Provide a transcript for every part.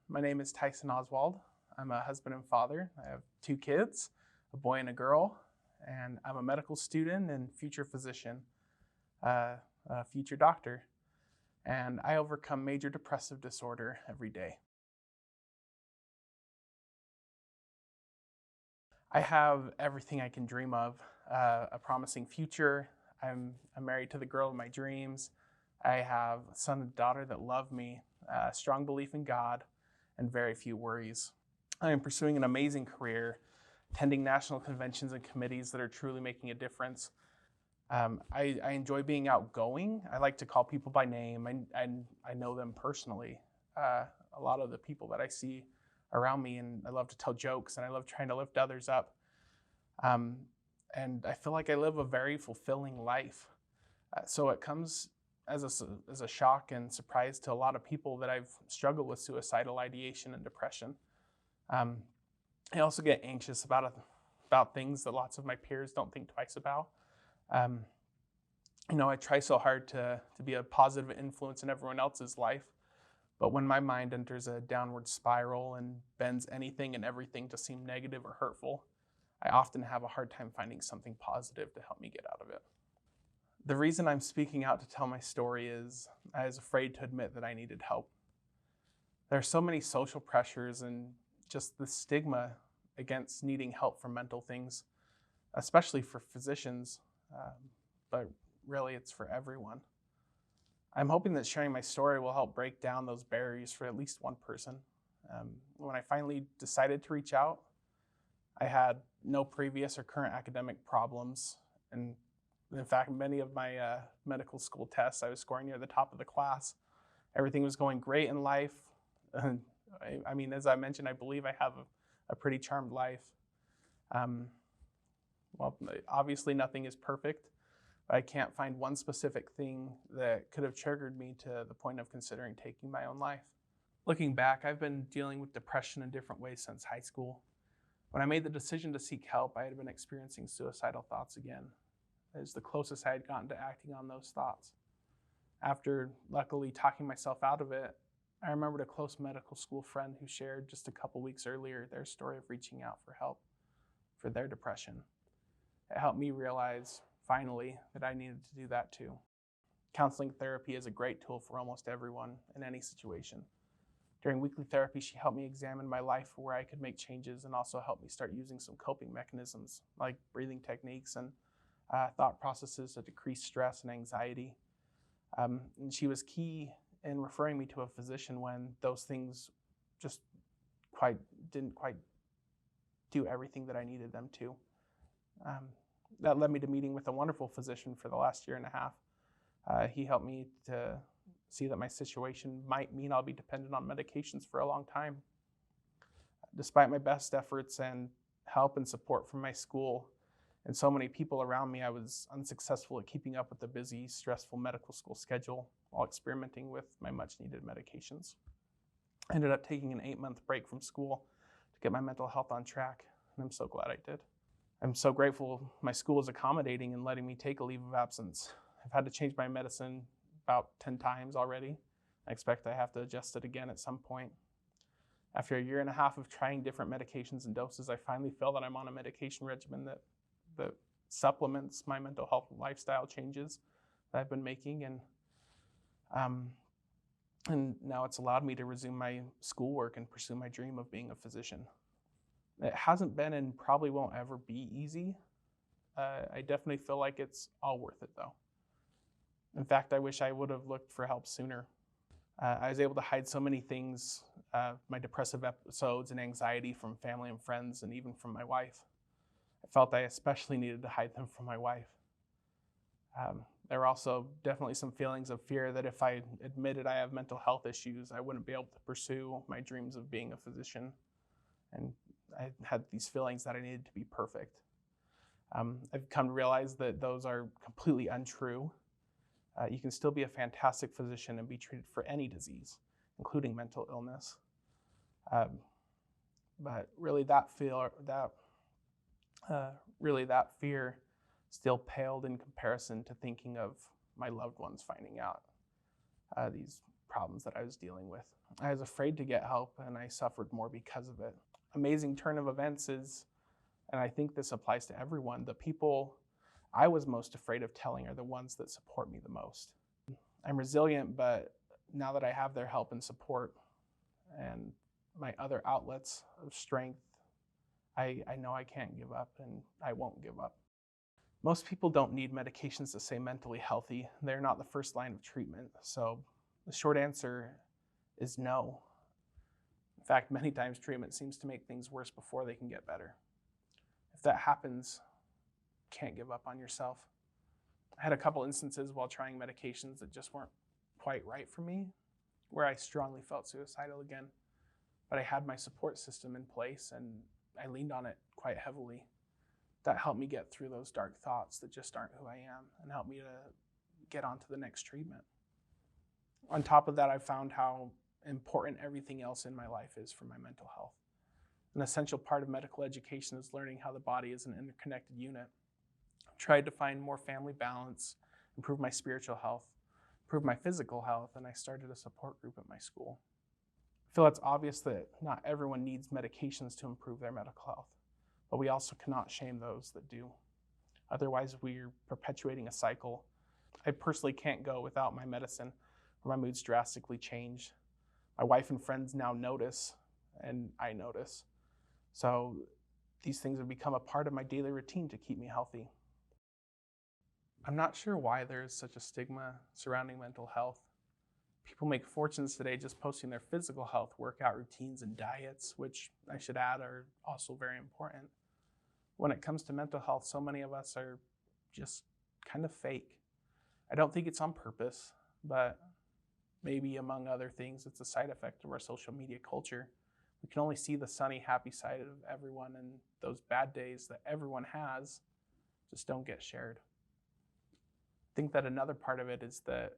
My name is TYSON OSWALD. I'm a husband and father. I have 2 kids, a boy and a girl, and I'm a medical student and future physician, a future doctor. And I overcome major depressive disorder every day. I have everything I can dream of, a promising future. I'm married to the girl of my dreams. I have a son and daughter that love me, a strong belief in God, and very few worries. I am pursuing an amazing career, attending national conventions and committees that are truly making a difference. I enjoy being outgoing. I like to call people by name. I know them personally. A lot of the people that I see around me, and I love to tell jokes, and I love trying to lift others up. And I feel like I live a very fulfilling life. So it comes as a shock and surprise to a lot of people that I've struggled with suicidal ideation and depression. I also get anxious about things that lots of my peers don't think twice about. I try so hard to be a positive influence in everyone else's life, but when my mind enters a downward spiral and bends anything and everything to seem negative or hurtful, I often have a hard time finding something positive to help me get out of it. The reason I'm speaking out to tell my story is I was afraid to admit that I needed help. There are so many social pressures and just the stigma against needing help for mental things, especially for physicians, but really it's for everyone. I'm hoping that sharing my story will help break down those barriers for at least one person. When I finally decided to reach out, I had no previous or current academic problems. And in fact, many of my medical school tests, I was scoring near the top of the class. Everything was going great in life. I mean, as I mentioned, I believe I have a pretty charmed life. Well, obviously nothing is perfect, but I can't find one specific thing that could have triggered me to the point of considering taking my own life. Looking back, I've been dealing with depression in different ways since high school. When I made the decision to seek help, I had been experiencing suicidal thoughts again. It was the closest I had gotten to acting on those thoughts. After luckily talking myself out of it, I remembered a close medical school friend who shared just a couple weeks earlier their story of reaching out for help for their depression. It helped me realize, finally, that I needed to do that too. Counseling therapy is a great tool for almost everyone in any situation. During weekly therapy, she helped me examine my life for where I could make changes and also helped me start using some coping mechanisms like breathing techniques and thought processes to decrease stress and anxiety. And she was key in referring me to a physician when those things just didn't quite do everything that I needed them to. That led me to meeting with a wonderful physician for the last year and a half. He helped me to see that my situation might mean I'll be dependent on medications for a long time. Despite my best efforts and help and support from my school and so many people around me, I was unsuccessful at keeping up with the busy, stressful medical school schedule while experimenting with my much-needed medications. I ended up taking an 8-month break from school to get my mental health on track, and I'm so glad I did. I'm so grateful my school is accommodating and letting me take a leave of absence. I've had to change my medicine about 10 times already. I expect I have to adjust it again at some point. After a year and a half of trying different medications and doses, I finally feel that I'm on a medication regimen that supplements my mental health and lifestyle changes that I've been making. And now it's allowed me to resume my schoolwork and pursue my dream of being a physician. It hasn't been and probably won't ever be easy. I definitely feel like it's all worth it though. In fact, I wish I would have looked for help sooner. I was able to hide so many things, my depressive episodes and anxiety from family and friends and even from my wife. I felt I especially needed to hide them from my wife. There were also definitely some feelings of fear that if I admitted I have mental health issues, I wouldn't be able to pursue my dreams of being a physician. And I had these feelings that I needed to be perfect. I've come to realize that those are completely untrue. You can still be a fantastic physician and be treated for any disease, including mental illness. But really that fear still paled in comparison to thinking of my loved ones finding out these problems that I was dealing with. I was afraid to get help, and I suffered more because of it. Amazing turn of events is, and I think this applies to everyone, the people I was most afraid of telling are the ones that support me the most. I'm resilient, but now that I have their help and support and my other outlets of strength, I know I can't give up, and I won't give up. Most people don't need medications to stay mentally healthy. They're not the first line of treatment. So the short answer is no. In fact, many times treatment seems to make things worse before they can get better. If that happens, can't give up on yourself. I had a couple instances while trying medications that just weren't quite right for me, where I strongly felt suicidal again. But I had my support system in place, and I leaned on it quite heavily. That helped me get through those dark thoughts that just aren't who I am, and helped me to get on to the next treatment. On top of that, I found how important everything else in my life is for my mental health. An essential part of medical education is learning how the body is an interconnected unit. I tried to find more family balance, improve my spiritual health, improve my physical health, and I started a support group at my school. I feel it's obvious that not everyone needs medications to improve their medical health, but we also cannot shame those that do. Otherwise, we're perpetuating a cycle. I personally can't go without my medicine, or my moods drastically change. My wife and friends now notice, and I notice. So these things have become a part of my daily routine to keep me healthy. I'm not sure why there is such a stigma surrounding mental health. People make fortunes today just posting their physical health, workout routines, and diets, which I should add are also very important. When it comes to mental health, so many of us are just kind of fake. I don't think it's on purpose, but maybe among other things, it's a side effect of our social media culture. We can only see the sunny, happy side of everyone, and those bad days that everyone has just don't get shared. I think that another part of it is that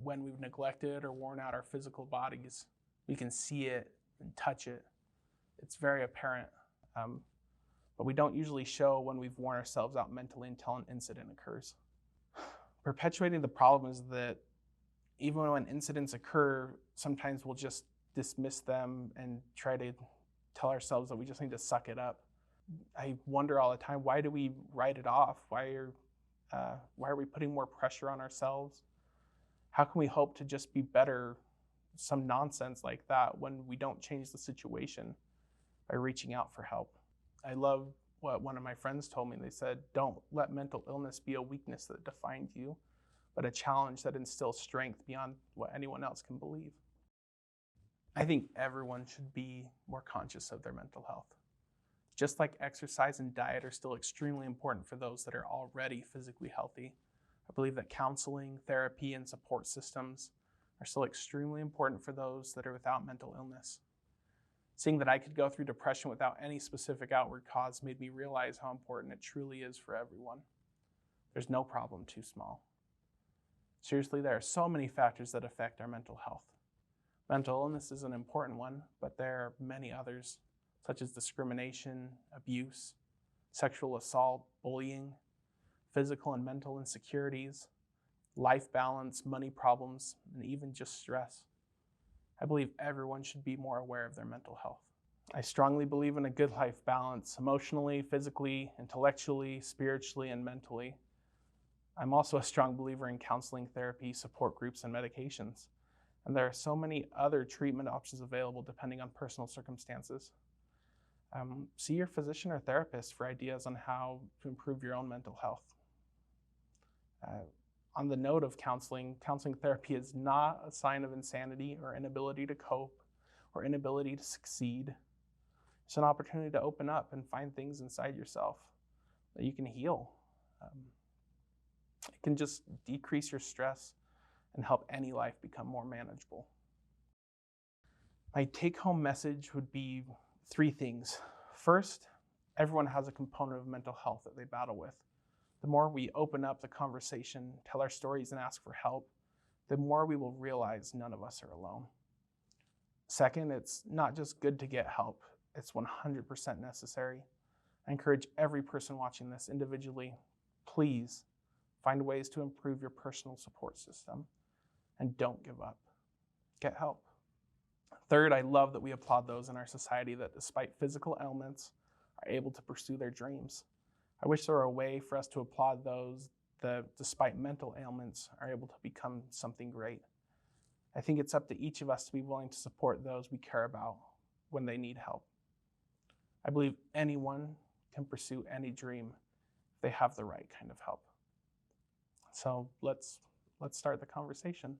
when we've neglected or worn out our physical bodies, we can see it and touch it. It's very apparent, but we don't usually show when we've worn ourselves out mentally until an incident occurs. Perpetuating the problem is that even when incidents occur, sometimes we'll just dismiss them and try to tell ourselves that we just need to suck it up. I wonder all the time, why do we write it off? Why are we putting more pressure on ourselves? How can we hope to just be better? Some nonsense like that when we don't change the situation by reaching out for help. I love what one of my friends told me. They said, don't let mental illness be a weakness that defines you, but a challenge that instills strength beyond what anyone else can believe. I think everyone should be more conscious of their mental health. Just like exercise and diet are still extremely important for those that are already physically healthy, I believe that counseling, therapy, and support systems are still extremely important for those that are without mental illness. Seeing that I could go through depression without any specific outward cause made me realize how important it truly is for everyone. There's no problem too small. Seriously, there are so many factors that affect our mental health. Mental illness is an important one, but there are many others, such as discrimination, abuse, sexual assault, bullying, physical and mental insecurities, life balance, money problems, and even just stress. I believe everyone should be more aware of their mental health. I strongly believe in a good life balance, emotionally, physically, intellectually, spiritually, and mentally. I'm also a strong believer in counseling, therapy, support groups, and medications. And there are so many other treatment options available depending on personal circumstances. See your physician or therapist for ideas on how to improve your own mental health. On the note of counseling therapy is not a sign of insanity or inability to cope or inability to succeed. It's an opportunity to open up and find things inside yourself that you can heal. It can just decrease your stress and help any life become more manageable. My take-home message would be 3 things. First, everyone has a component of mental health that they battle with. The more we open up the conversation, tell our stories, and ask for help, the more we will realize none of us are alone. Second, it's not just good to get help, it's 100% necessary. I encourage every person watching this individually, please find ways to improve your personal support system and don't give up. get help. Third, I love that we applaud those in our society that despite physical ailments are able to pursue their dreams. I wish there were a way for us to applaud those that despite mental ailments are able to become something great. I think it's up to each of us to be willing to support those we care about when they need help. I believe anyone can pursue any dream if they have the right kind of help. So let's start the conversation.